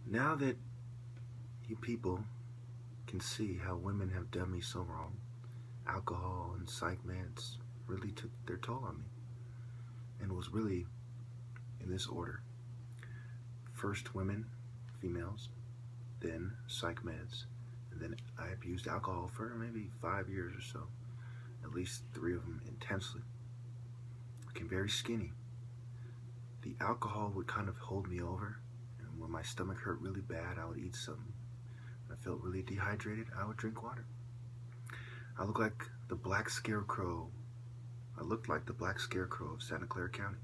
Now that you people can see how women have done me so wrong, alcohol and psych meds really took their toll on me. And it was really in this order. First women, females, then psych meds, and then I abused alcohol for maybe 5 years or so. At least 3 of them intensely. Became very skinny. The alcohol would kind of hold me over, and when my stomach hurt really bad, I would eat something. When I felt really dehydrated, I would drink water. I looked like the black scarecrow. I looked like the black scarecrow of Santa Clara County.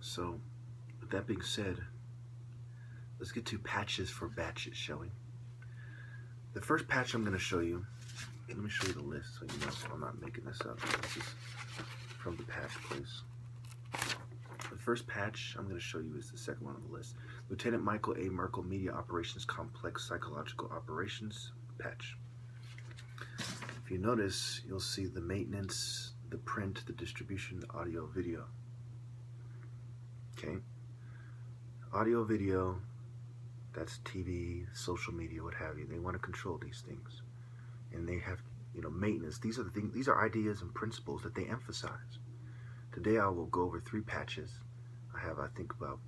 So, with that being said, let's get to patches for batches, shall we? The first patch I'm going to show you, let me show you the list so you know I'm not making this up. This is from the patch place. The first patch I'm going to show you is the second one on the list. Lieutenant Michael A. Merkel, Media Operations Complex Psychological Operations patch. If you notice, you'll see the maintenance, the print, the distribution, the audio, video. Okay? Audio, video, that's TV, social media, what have you. They want to control these things. And they have, maintenance. These are the things, these are ideas and principles that they emphasize. Today I will go over 3 patches. I have, I think, about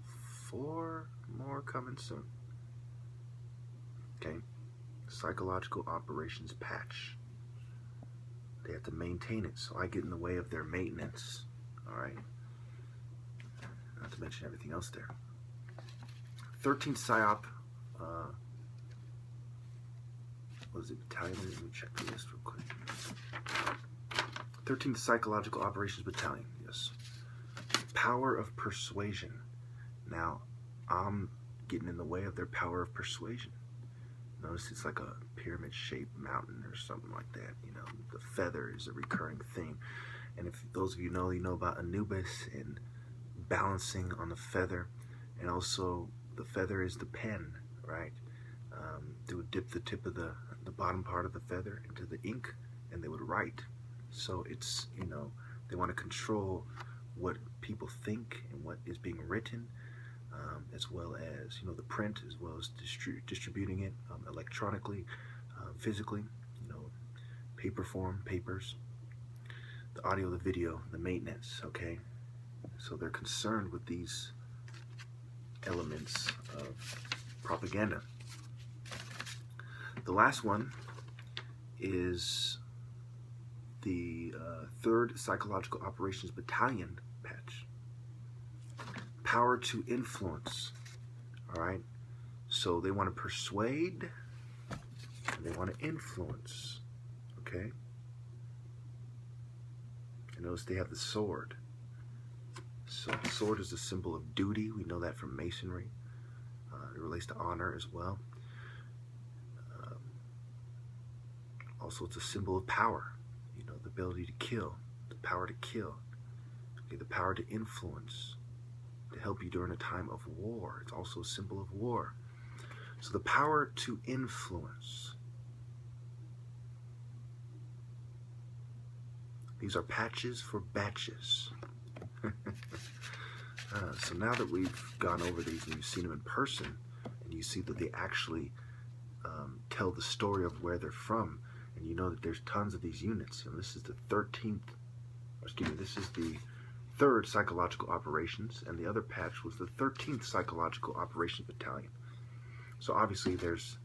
4 more coming soon. Okay? Psychological operations patch. They have to maintain it, so I get in the way of their maintenance. Alright? Not to mention everything else there. 13th psyop, what is it, battalion? Let me check the list real quick. 13th Psychological Operations Battalion, yes. Power of persuasion. Now, I'm getting in the way of their power of persuasion. Notice it's like a pyramid-shaped mountain or something like that. The feather is a recurring theme. And if those of you know about Anubis and balancing on the feather, and also the feather is the pen, right? They would dip the tip of the bottom part of the feather into the ink, and they would write. So it's, they want to control what people think and what is being written, as well as, the print, as well as distributing it electronically, physically, paper form, papers, the audio, the video, the maintenance, okay? So they're concerned with these elements of propaganda. The last one is the 3rd Psychological Operations Battalion patch. Power to influence. Alright? So they want to persuade and they want to influence. Okay? And notice they have the sword. So the sword is a symbol of duty. We know that from Masonry. It relates to honor as well. Also, it's a symbol of power. The ability to kill, the power to kill, okay, the power to influence, to help you during a time of war. It's also a symbol of war. So the power to influence. These are patches for batches. So now that we've gone over these and you've seen them in person, and you see that they actually tell the story of where they're from, and you know that there's tons of these units, and this is the 3rd Psychological Operations, and the other patch was the 13th Psychological Operations Battalion. So obviously there's,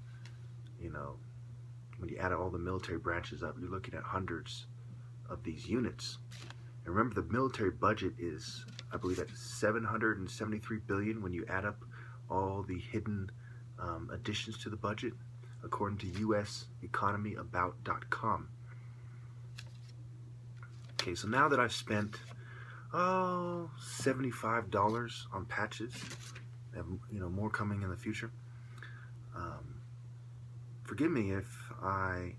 when you add all the military branches up, you're looking at hundreds of these units. And remember, the military budget is, I believe, at $773 billion when you add up all the hidden additions to the budget, according to useconomyabout.com. Okay, so now that I've spent $75 on patches, I have, more coming in the future. Forgive me if I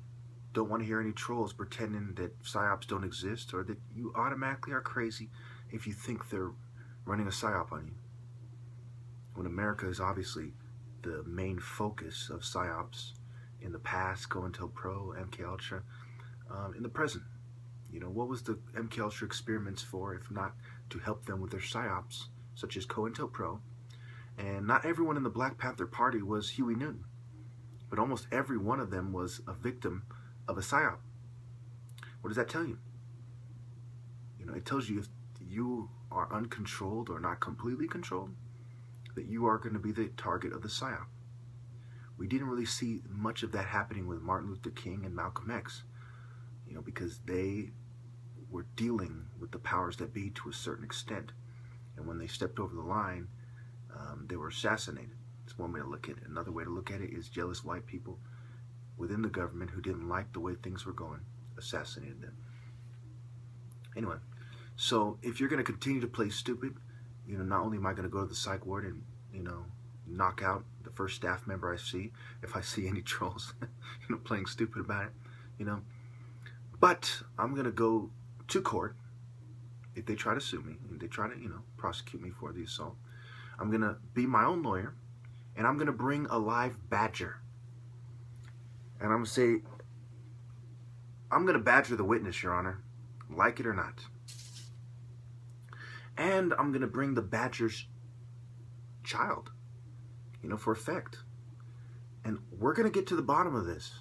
don't want to hear any trolls pretending that psyops don't exist, or that you automatically are crazy if you think they're running a psyop on you. When America is obviously the main focus of psyops in the past, COINTELPRO, MKUltra, in the present. You know, what was the MK Ultra experiments for if not to help them with their psyops, such as COINTELPRO? And not everyone in the Black Panther Party was Huey Newton, but almost every one of them was a victim of a psyop. What does that tell you? You know, it tells you if you are uncontrolled or not completely controlled, that you are going to be the target of the psyop. We didn't really see much of that happening with Martin Luther King and Malcolm X, you know, because they were dealing with the powers that be to a certain extent. And when they stepped over the line, they were assassinated. It's one way to look at it. Another way to look at it is jealous white people within the government who didn't like the way things were going, assassinated them. Anyway, so if you're going to continue to play stupid, you know, not only am I going to go to the psych ward and, you know, knock out the first staff member I see, if I see any trolls, you know, playing stupid about it, you know, but I'm going to go to court if they try to sue me, and they try to, you know, prosecute me for the assault. I'm going to be my own lawyer, and I'm going to bring a live badger. And I'm going to say, I'm going to badger the witness, Your Honor, like it or not. And I'm going to bring the badger's child, you know, for effect. And we're going to get to the bottom of this.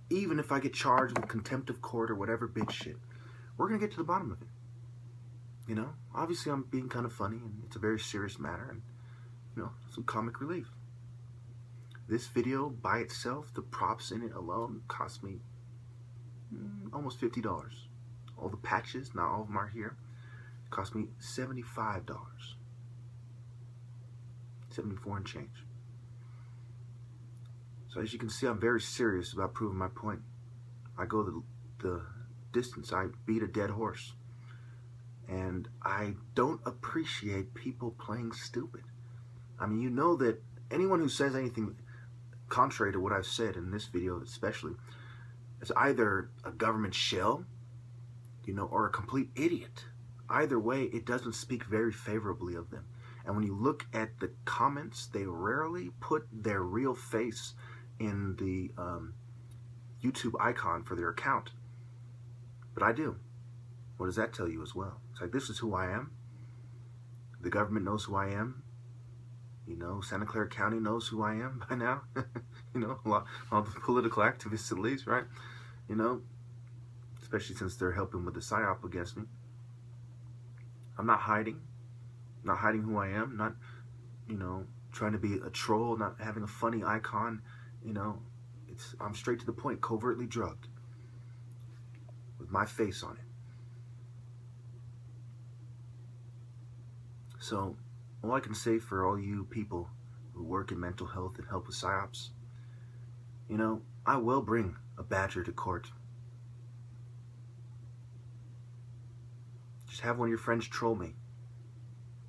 Even if I get charged with contempt of court or whatever bitch shit, we're going to get to the bottom of it. You know, obviously I'm being kind of funny, and it's a very serious matter, and, you know, some comic relief. This video by itself, the props in it alone, cost me almost $50. All the patches, not all of them are here, cost me $75. 74 and change. So as you can see, I'm very serious about proving my point. I go the distance. I beat a dead horse. And I don't appreciate people playing stupid. I mean, you know that anyone who says anything contrary to what I've said in this video especially is either a government shell, you know, or a complete idiot. Either way, it doesn't speak very favorably of them. And when you look at the comments, they rarely put their real face in the YouTube icon for their account. But I do. What does that tell you as well? It's like, this is who I am. The government knows who I am. You know, Santa Clara County knows who I am by now. You know, all the political activists at least, right? You know, especially since they're helping with the psyop against me. I'm not hiding. Not hiding who I am. Not, you know, trying to be a troll. Not having a funny icon. You know, I'm straight to the point. Covertly drugged. With my face on it. So, all I can say for all you people who work in mental health and help with psyops, you know, I will bring a badger to court. Just have one of your friends troll me.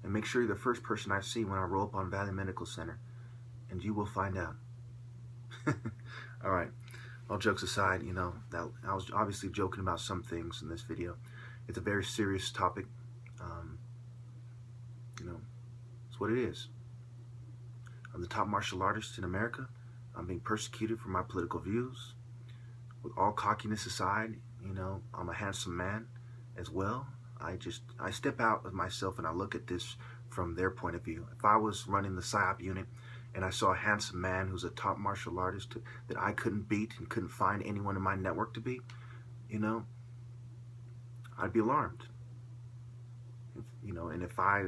And make sure you're the first person I see when I roll up on Valley Medical Center. And you will find out. Alright, all jokes aside, you know, I was obviously joking about some things in this video. It's a very serious topic. You know, it's what it is. I'm the top martial artist in America. I'm being persecuted for my political views. With all cockiness aside, you know, I'm a handsome man as well. I step out of myself and I look at this from their point of view. If I was running the psyop unit and I saw a handsome man who's a top martial artist that I couldn't beat and couldn't find anyone in my network to beat, you know, I'd be alarmed. You know, and if I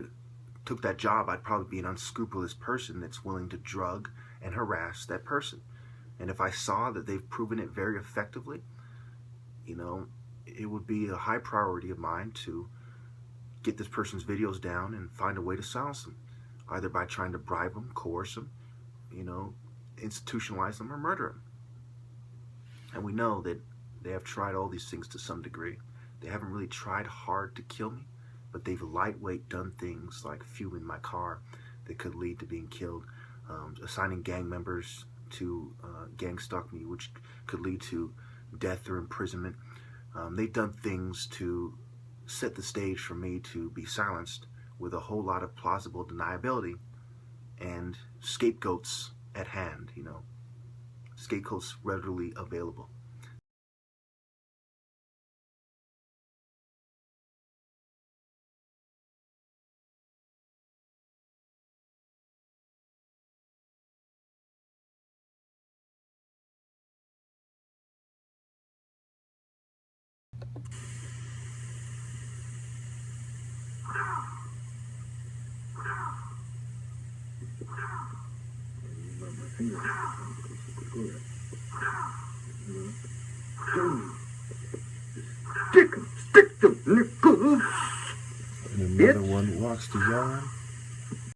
took that job, I'd probably be an unscrupulous person that's willing to drug and harass that person. And if I saw that they've proven it very effectively, you know, it would be a high priority of mine to get this person's videos down and find a way to silence them, either by trying to bribe them, coerce them, you know, institutionalize them, or murder them. And we know that they have tried all these things to some degree. They haven't really tried hard to kill me, but they've lightweight done things like fueling my car that could lead to being killed, assigning gang members to gang stalk me, which could lead to death or imprisonment. They've done things to set the stage for me to be silenced with a whole lot of plausible deniability and scapegoats at hand, you know, scapegoats readily available. Stick them, nickels. And another one walks the yard.